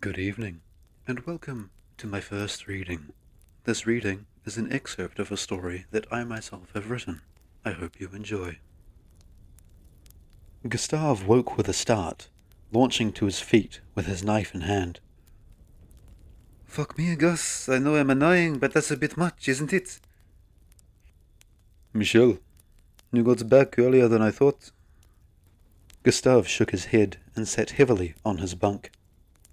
Good evening, and welcome to my first reading. This reading is an excerpt of a story that I myself have written. I hope you enjoy. Gustave woke with a start, launching to his feet with his knife in hand. Fuck me, Gus. I know I'm annoying, but that's a bit much, isn't it? Michel, you got back earlier than I thought. Gustave shook his head and sat heavily on his bunk,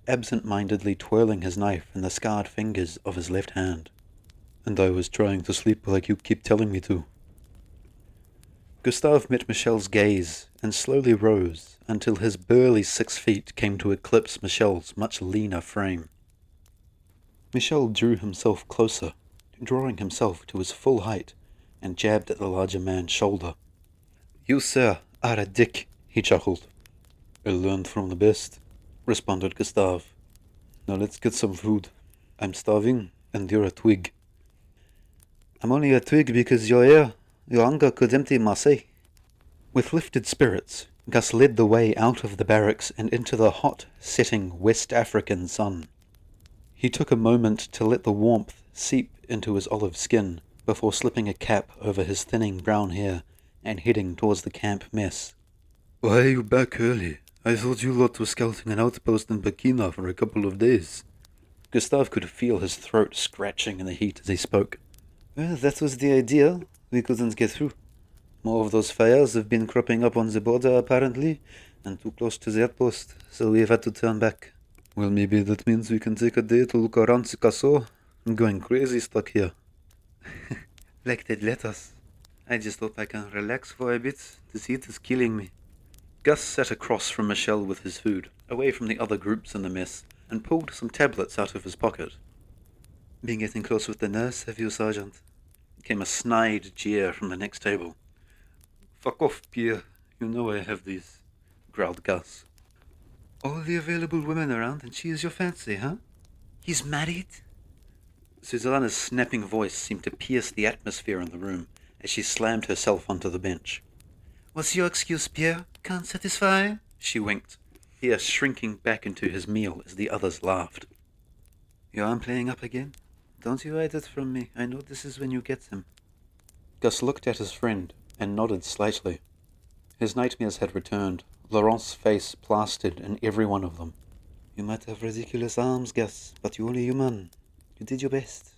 absent-mindedly twirling his knife in the scarred fingers of his left hand. And I was trying to sleep like you keep telling me to. Gustave met Michel's gaze and slowly rose until his burly 6 feet came to eclipse Michel's much leaner frame. Michel drew himself closer, drawing himself to his full height, and jabbed at the larger man's shoulder. You, sir, are a dick, he chuckled. I learned from the best, responded Gustave. Now let's get some food. I'm starving, and you're a twig. I'm only a twig because you're here. Your hunger could empty Marseille. With lifted spirits, Gus led the way out of the barracks and into the hot, setting West African sun. He took a moment to let the warmth seep into his olive skin before slipping a cap over his thinning brown hair and heading towards the camp mess. Why are you back early? I thought you lot were scouting an outpost in Burkina for a couple of days. Gustave could feel his throat scratching in the heat as he spoke. Well, that was the idea. We couldn't get through. More of those fires have been cropping up on the border, apparently, and too close to the outpost, so we've had to turn back. Well, maybe that means we can take a day to look around the castle. I'm going crazy stuck here. Like they'd let us. I just hope I can relax for a bit. This heat is killing me. Gus sat across from Michel with his food, away from the other groups in the mess, and pulled some tablets out of his pocket. Been getting close with the nurse, have you, Sergeant? Came a snide jeer from the next table. Fuck off, Pierre. You know I have these, growled Gus. All the available women around, and she is your fancy, huh? He's married? Susanna's snapping voice seemed to pierce the atmosphere in the room as she slammed herself onto the bench. What's your excuse, Pierre? Can't satisfy? She winked, here shrinking back into his meal as the others laughed. Your arm playing up again? Don't you hide it from me. I know this is when you get them. Gus looked at his friend and nodded slightly. His nightmares had returned, Laurent's face plastered in every one of them. You might have ridiculous arms, Gus, but you're only human. You did your best.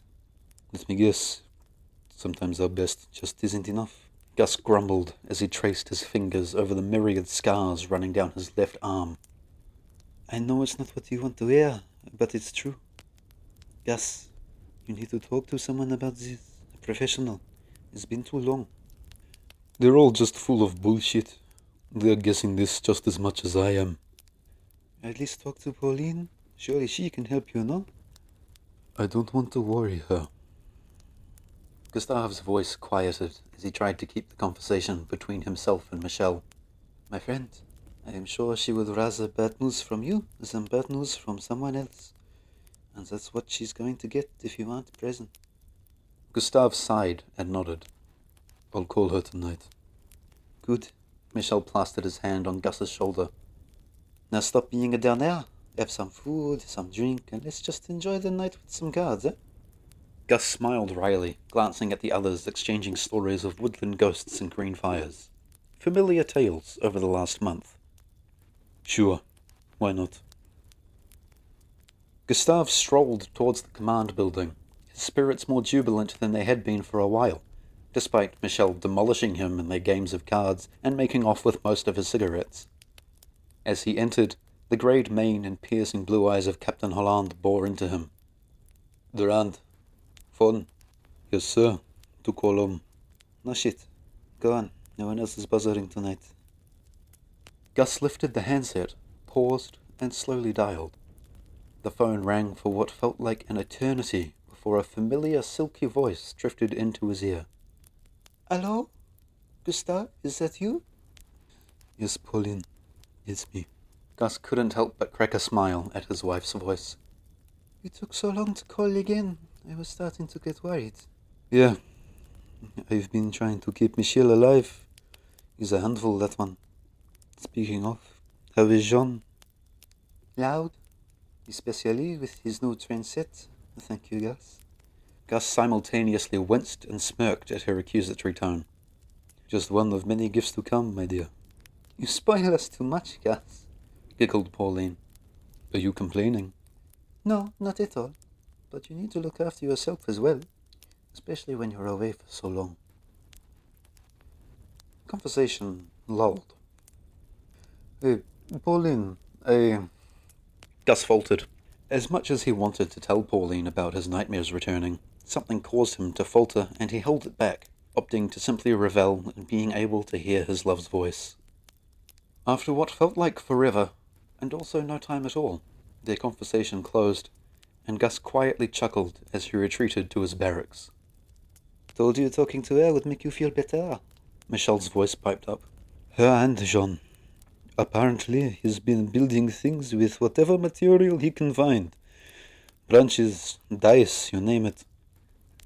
Let me guess. Sometimes our best just isn't enough. Gus grumbled as he traced his fingers over the myriad scars running down his left arm. I know it's not what you want to hear, but it's true. Gus, you need to talk to someone about this. A professional. It's been too long. They're all just full of bullshit. They're guessing this just as much as I am. At least talk to Pauline. Surely she can help you, no? I don't want to worry her. Gustave's voice quieted as he tried to keep the conversation between himself and Michel. My friend, I am sure she would rather bad news from you than bad news from someone else. And that's what she's going to get if you aren't present. Gustave sighed and nodded. I'll call her tonight. Good. Michel plastered his hand on Gus's shoulder. Now stop being a downer. Have some food, some drink, and let's just enjoy the night with some cards, eh? Gus smiled wryly, glancing at the others exchanging stories of woodland ghosts and green fires. Familiar tales over the last month. Sure, why not? Gustave strolled towards the command building, his spirits more jubilant than they had been for a while, despite Michel demolishing him in their games of cards and making off with most of his cigarettes. As he entered, the greyed mane and piercing blue eyes of Captain Holland bore into him. Durand. Phone. Yes, sir. To call home. No shit. Go on. No one else is bothering tonight. Gus lifted the handset, paused, and slowly dialed. The phone rang for what felt like an eternity before a familiar silky voice drifted into his ear. Hello? Gustave, is that you? Yes, Pauline. It's me. Gus couldn't help but crack a smile at his wife's voice. You took so long to call again. I was starting to get worried. Yeah. I've been trying to keep Michel alive. He's a handful, that one. Speaking of, how is Jean? Loud? Especially with his new train set. Thank you, Gus. Gus simultaneously winced and smirked at her accusatory tone. Just one of many gifts to come, my dear. You spoil us too much, Gus, giggled Pauline. Are you complaining? No, not at all. But you need to look after yourself as well, especially when you're away for so long. Conversation lulled. Hey, Pauline, Gus faltered. As much as he wanted to tell Pauline about his nightmares returning, something caused him to falter, and he held it back, opting to simply revel in being able to hear his love's voice. After what felt like forever, and also no time at all, their conversation closed, and Gus quietly chuckled as he retreated to his barracks. Told you talking to her would make you feel better, Michelle's voice piped up. Her and Jean. Apparently, he's been building things with whatever material he can find. Branches, dice, you name it.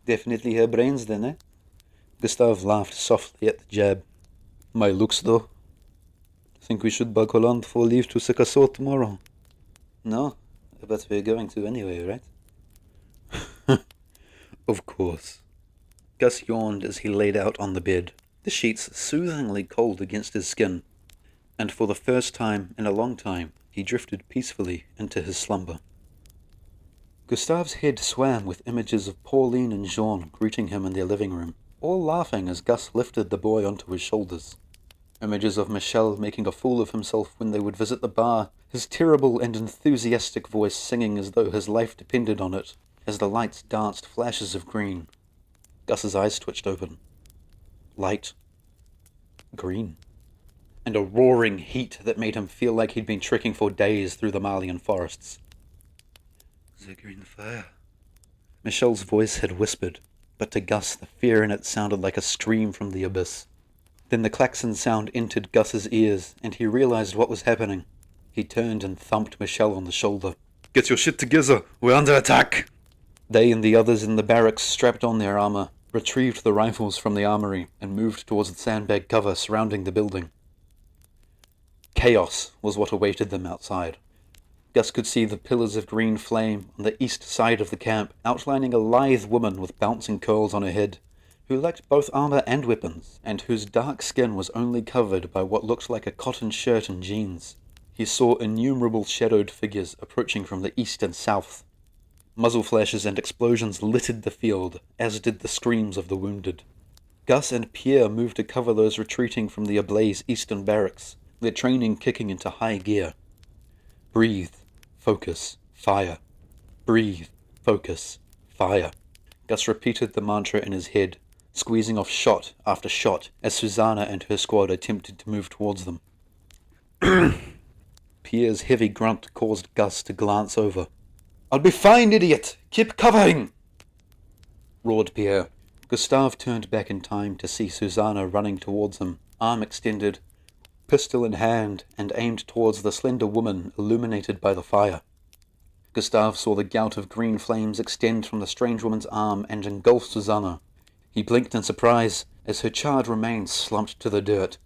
Definitely her brains then, eh? Gustave laughed softly at the jab. My looks, though. Think we should buckle on for leave to Sikasso tomorrow? No, but we're going to anyway, right? Of course. Gus yawned as he laid out on the bed, the sheets soothingly cold against his skin, and for the first time in a long time he drifted peacefully into his slumber. Gustave's head swam with images of Pauline and Jean greeting him in their living room, all laughing as Gus lifted the boy onto his shoulders. Images of Michel making a fool of himself when they would visit the bar, his terrible and enthusiastic voice singing as though his life depended on it, as the lights danced flashes of green. Gus's eyes twitched open. Light. Green. And a roaring heat that made him feel like he'd been trekking for days through the Malian forests. The green fire. Michelle's voice had whispered, but to Gus the fear in it sounded like a scream from the abyss. Then the klaxon sound entered Gus's ears, and he realized what was happening. He turned and thumped Michelle on the shoulder. Get your shit together! We're under attack! They and the others in the barracks strapped on their armor, retrieved the rifles from the armory, and moved towards the sandbag cover surrounding the building. Chaos was what awaited them outside. Gus could see the pillars of green flame on the east side of the camp, outlining a lithe woman with bouncing curls on her head, who lacked both armor and weapons, and whose dark skin was only covered by what looked like a cotton shirt and jeans. He saw innumerable shadowed figures approaching from the east and south. Muzzle flashes and explosions littered the field, as did the screams of the wounded. Gus and Pierre moved to cover those retreating from the ablaze eastern barracks, their training kicking into high gear. Breathe, focus, fire. Breathe, focus, fire. Gus repeated the mantra in his head, squeezing off shot after shot as Susanna and her squad attempted to move towards them. Pierre's heavy grunt caused Gus to glance over. "I'll be fine, idiot! Keep covering!" roared Pierre. Gustave turned back in time to see Susanna running towards him, arm extended, pistol in hand, and aimed towards the slender woman illuminated by the fire. Gustave saw the gout of green flames extend from the strange woman's arm and engulf Susanna. He blinked in surprise as her charred remains slumped to the dirt.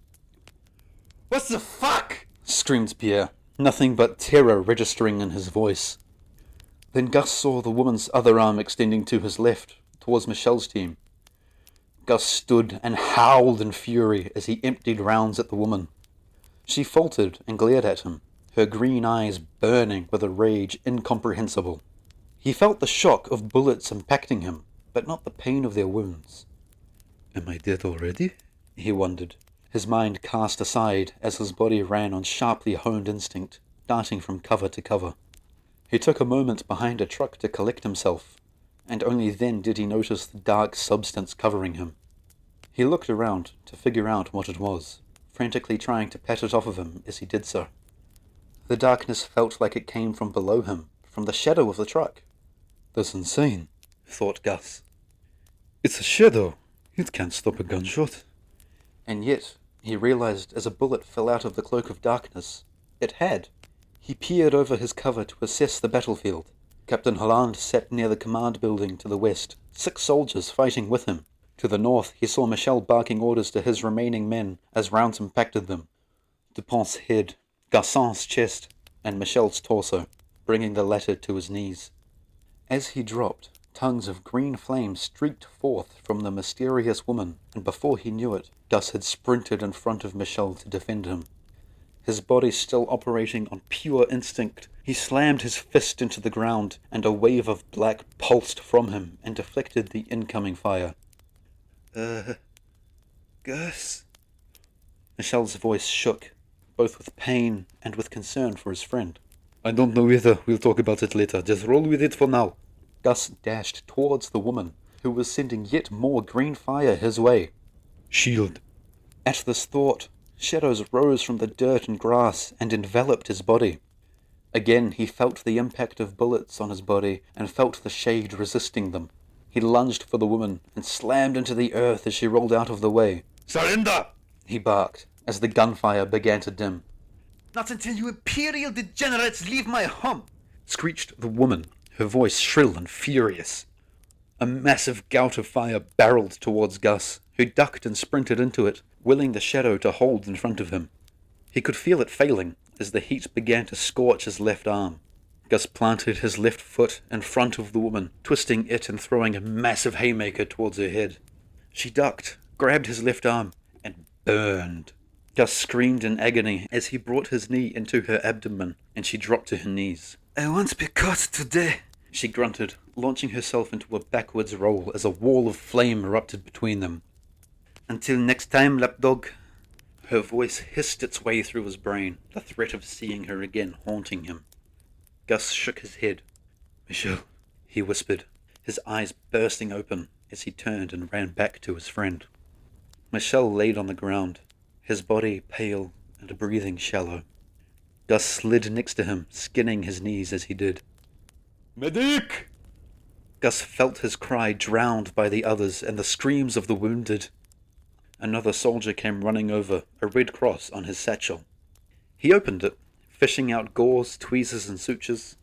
"What the fuck?" screamed Pierre, nothing but terror registering in his voice. Then Gus saw the woman's other arm extending to his left, towards Michelle's team. Gus stood and howled in fury as he emptied rounds at the woman. She faltered and glared at him, her green eyes burning with a rage incomprehensible. He felt the shock of bullets impacting him, but not the pain of their wounds. Am I dead already? He wondered, his mind cast aside as his body ran on sharply honed instinct, darting from cover to cover. He took a moment behind a truck to collect himself, and only then did he notice the dark substance covering him. He looked around to figure out what it was, frantically trying to pat it off of him as he did so. The darkness felt like it came from below him, from the shadow of the truck. That's insane, thought Gus. It's a shadow. It can't stop a gunshot. And yet, he realized as a bullet fell out of the cloak of darkness, it had. He peered over his cover to assess the battlefield. Captain Holland sat near the command building to the west, 6 soldiers fighting with him. To the north, he saw Michel barking orders to his remaining men as rounds impacted them. Dupont's head, Garçon's chest, and Michel's torso. bringing the latter to his knees. As he dropped, tongues of green flame streaked forth from the mysterious woman, and before he knew it, Gus had sprinted in front of Michel to defend him. His body still operating on pure instinct, he slammed his fist into the ground, and a wave of black pulsed from him and deflected the incoming fire. Gus? Michel's voice shook, both with pain and with concern for his friend. I don't know either. We'll talk about it later. Just roll with it for now. Gus dashed towards the woman, who was sending yet more green fire his way. Shield. At this thought, shadows rose from the dirt and grass and enveloped his body. Again he felt the impact of bullets on his body and felt the shade resisting them. He lunged for the woman and slammed into the earth as she rolled out of the way. Surrender! He barked as the gunfire began to dim. Not until you imperial degenerates leave my home! Screeched the woman, her voice shrill and furious. A massive gout of fire barreled towards Gus, who ducked and sprinted into it, willing the shadow to hold in front of him. He could feel it failing as the heat began to scorch his left arm. Gus planted his left foot in front of the woman, twisting it and throwing a massive haymaker towards her head. She ducked, grabbed his left arm, and burned. Gus screamed in agony as he brought his knee into her abdomen, and she dropped to her knees. I won't be caught today, she grunted, launching herself into a backwards roll as a wall of flame erupted between them. Until next time, lapdog. Her voice hissed its way through his brain, the threat of seeing her again haunting him. Gus shook his head. Michel, he whispered, his eyes bursting open as he turned and ran back to his friend. Michel laid on the ground, his body pale and breathing shallow. Gus slid next to him, skinning his knees as he did. Medic! Gus felt his cry drowned by the others and the screams of the wounded. Another soldier came running over, a red cross on his satchel. He opened it, fishing out gauze, tweezers, and sutures.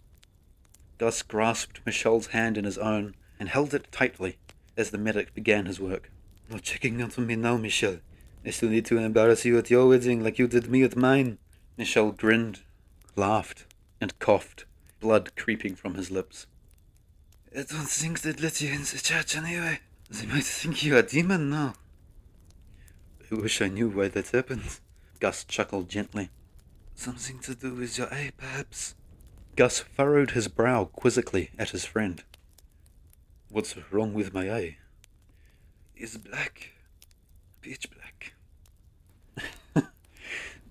Gus grasped Michel's hand in his own and held it tightly as the medic began his work. No checking out on me now, Michel. I still need to embarrass you at your wedding like you did me at mine. Michel grinned, laughed, and coughed, blood creeping from his lips. I don't think they'd let you in the church anyway. They might think you're a demon now. I wish I knew why that happened. Gus chuckled gently. Something to do with your eye, perhaps? Gus furrowed his brow quizzically at his friend. What's wrong with my eye? It's black. Pitch black.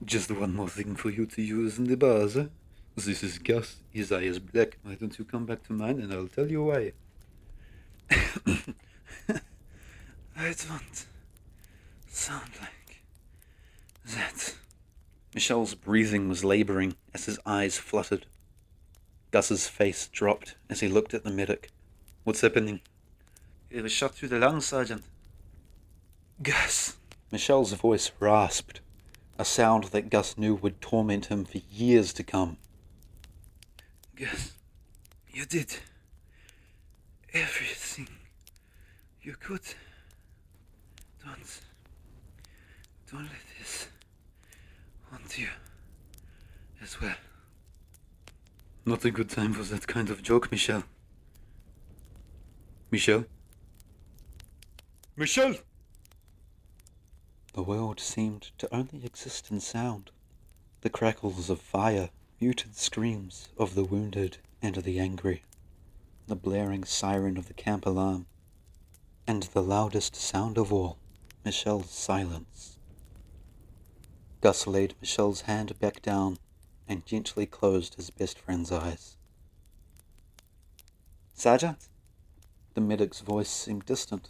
Just one more thing for you to use in the bars, eh? This is Gus. His eye is black. Why don't you come back to mine and I'll tell you why. I don't sound like that. Michel's breathing was labouring as his eyes fluttered. Gus's face dropped as he looked at the medic. What's happening? It was shot through the lungs, Sergeant. Gus! Michel's voice rasped, a sound that Gus knew would torment him for years to come. Gus, you did everything you could. Don't let this haunt you as well. Not a good time for that kind of joke, Michel. Michel? Michel! The world seemed to only exist in sound. The crackles of fire, muted screams of the wounded and the angry, the blaring siren of the camp alarm, and the loudest sound of all, Michel's silence. Gus laid Michel's hand back down and gently closed his best friend's eyes. Sergeant? The medic's voice seemed distant,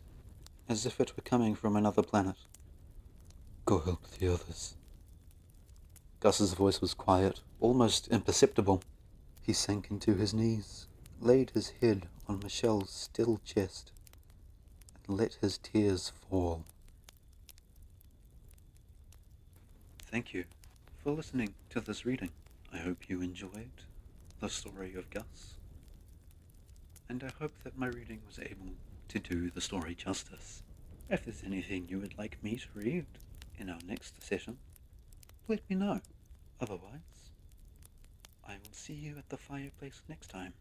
as if it were coming from another planet. Go help the others. Gus's voice was quiet, almost imperceptible. He sank into his knees, laid his head on Michel's still chest, and let his tears fall. Thank you for listening to this reading. I hope you enjoyed the story of Gus, and I hope that my reading was able to do the story justice. If there's anything you would like me to read in our next session, let me know. Otherwise, I will see you at the fireplace next time.